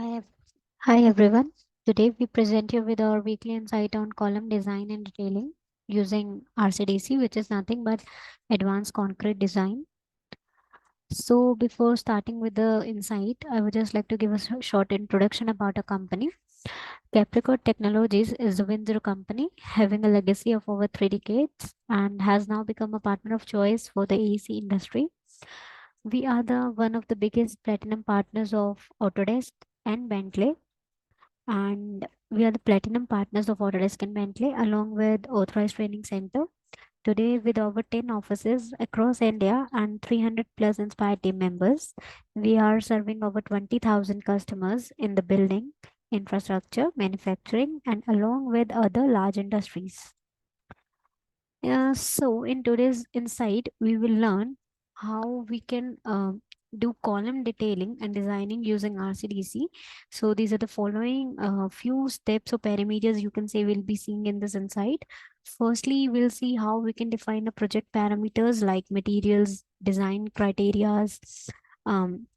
Hi, hi everyone. Today we present you with our weekly insight on column design and detailing using RCDC, which is nothing but advanced concrete design. So before starting with the insight, I would just like to give a short introduction about our company. Capricorn Technologies is a Windsor company having a legacy of over 3 decades and has now become a partner of choice for the AEC industry. We are the one of the biggest platinum partners of Autodesk and Bentley, and we are the platinum partners of Autodesk and Bentley along with Authorized Training Center. Today, with over 10 offices across India and 300 plus inspired team members, we are serving over 20,000 customers in the building, infrastructure, manufacturing, and along with other large industries. So in today's insight, we will learn how we can do column detailing and designing using RCDC. So these are the following few steps or parameters you can say we'll be seeing in this insight. Firstly, we'll see how we can define the project parameters like materials, design criterias, um,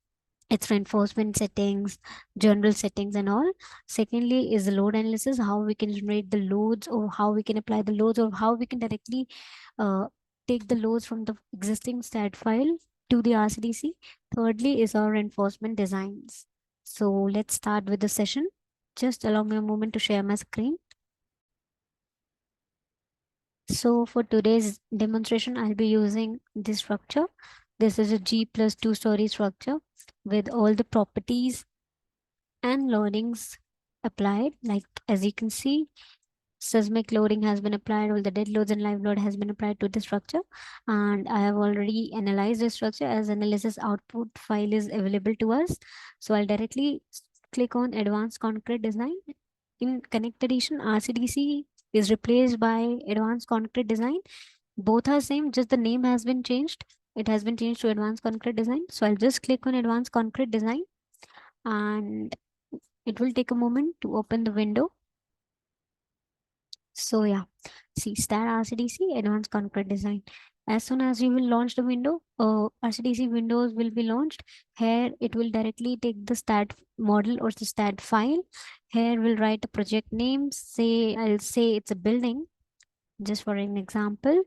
its reinforcement settings, general settings, and all. Secondly, is the load analysis, how we can generate the loads or how we can apply the loads or how we can directly uh, take the loads from the existing STAAD file to the RCDC. Thirdly, is our reinforcement designs. So let's start with the session. Just allow me a moment to share my screen. So for today's demonstration, I'll be using this structure. This is a G plus 2 story structure with all the properties and loadings applied. Like as you can see, seismic loading has been applied, all the dead loads and live load has been applied to the structure. And I have already analyzed the structure as analysis output file is available to us. So I'll directly click on advanced concrete design. In Connect Edition, RCDC is replaced by advanced concrete design. Both are same, just the name has been changed. It has been changed to advanced concrete design. So I'll just click on advanced concrete design and it will take a moment to open the window. So yeah, see STAAD RCDC Advanced Concrete Design. As soon as you will launch the window, RCDC windows will be launched. Here it will directly take the STAAD model or the STAAD file. Here we'll write the project name. Say I'll say it's a building. Just for an example,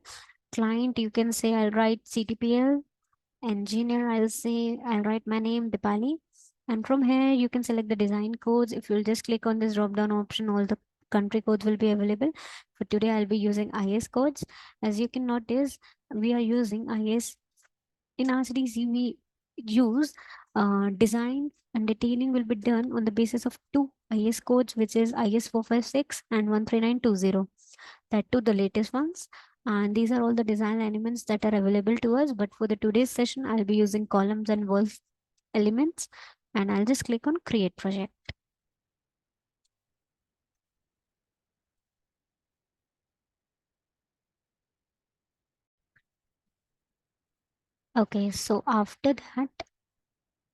client you can say I'll write CTPL. Engineer I'll write my name Dipali, and from here you can select the design codes. If you'll just click on this drop down option, all the country codes will be available. For today I'll be using IS codes. As you can notice, we are using IS. In RCDC we use design and detailing will be done on the basis of two IS codes, which is IS 456 and 13920, that too the latest ones. And these are all the design elements that are available to us. But for the today's session, I'll be using columns and walls elements, and I'll just click on create project. Okay, so after that,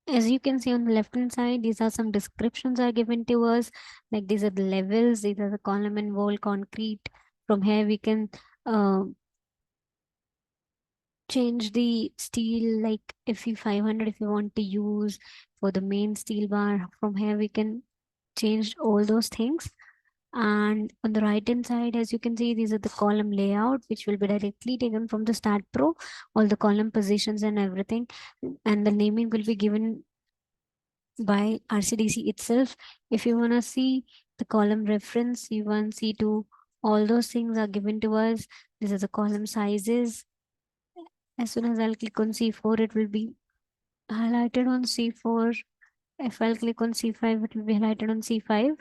as you can see on the left hand side, these are some descriptions are given to us. Like these are the levels, these are the column and wall concrete. From here we can uh, change the steel, like if you 500 if you want to use for the main steel bar. From here we can change all those things. And on the right hand side, as you can see, these are the column layout which will be directly taken from the STAAD Pro, all the column positions and everything, and the naming will be given by RCDC itself. If you want to see the column reference, C1, C2, all those things are given to us. This is the column sizes. As soon as I'll click on C4, it will be highlighted on C4. If I'll click on C5, it will be highlighted on C5.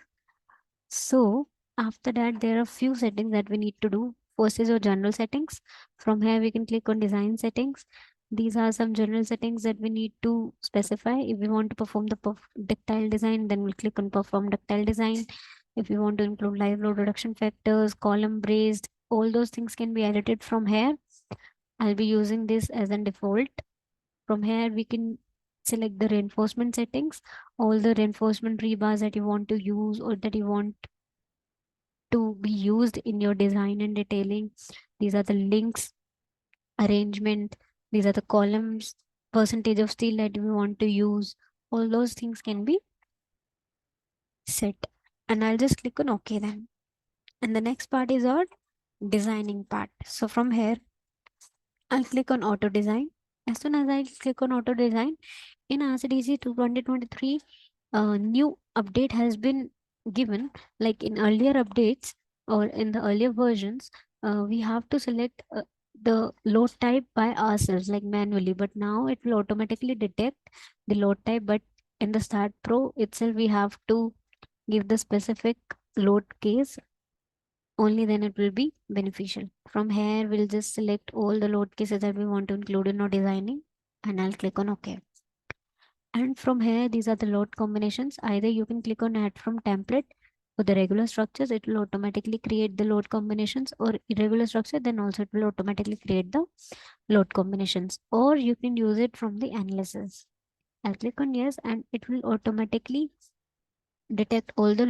So after that, there are few settings that we need to do. First is your general settings. From here, we can click on design settings. These are some general settings that we need to specify. If we want to perform the ductile design, then we'll click on perform ductile design. If we want to include live load reduction factors, column braced, all those things can be edited from here. I'll be using this as a default. From here, we can select the reinforcement settings, all the reinforcement rebars that you want to use or that you want to be used in your design and detailing. These are the links, arrangement, these are the columns, percentage of steel that we want to use. All those things can be set, and I'll just click on OK then. And the next part is our designing part. So from here, I'll click on auto design. As soon as I click on auto design, in RCDC 2023, a new update has been given. Like in earlier updates or in the earlier versions, we have to select the load type by ourselves, like manually. But now it will automatically detect the load type. But in the STAAD Pro itself, we have to give the specific load case, only then it will be beneficial. From here, we'll just select all the load cases that we want to include in our designing, and I'll click on OK. And from here, these are the load combinations. Either you can click on add from template for the regular structures, it will automatically create the load combinations, or irregular structure, then also it will automatically create the load combinations, or you can use it from the analysis. I'll click on yes, and it will automatically detect all the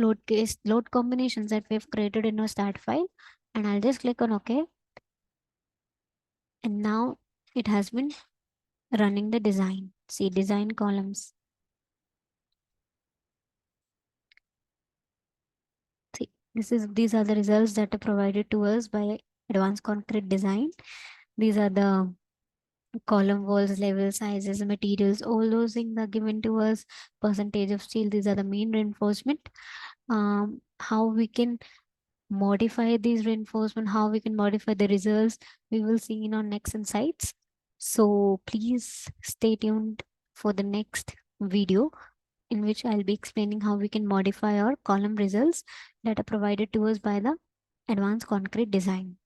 load combinations that we've created in our start file, and I'll just click on OK. And now it has been running the design. See, design columns. See, these are the results that are provided to us by advanced concrete design. These are the column walls, level sizes, materials, all those things are given to us. Percentage of steel, these are the main reinforcement. How we can modify these reinforcement, how we can modify the results, we will see in our next insights. So please stay tuned for the next video, in which I'll be explaining how we can modify our column results that are provided to us by the advanced concrete design.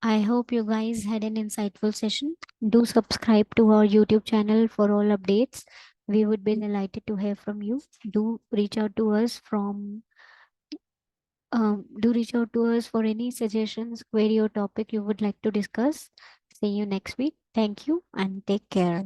I hope you guys had an insightful session. Do subscribe to our YouTube channel for all updates. We would be delighted to hear from you. Do reach out to us for any suggestions, query, or topic you would like to discuss. See you next week. Thank you and take care.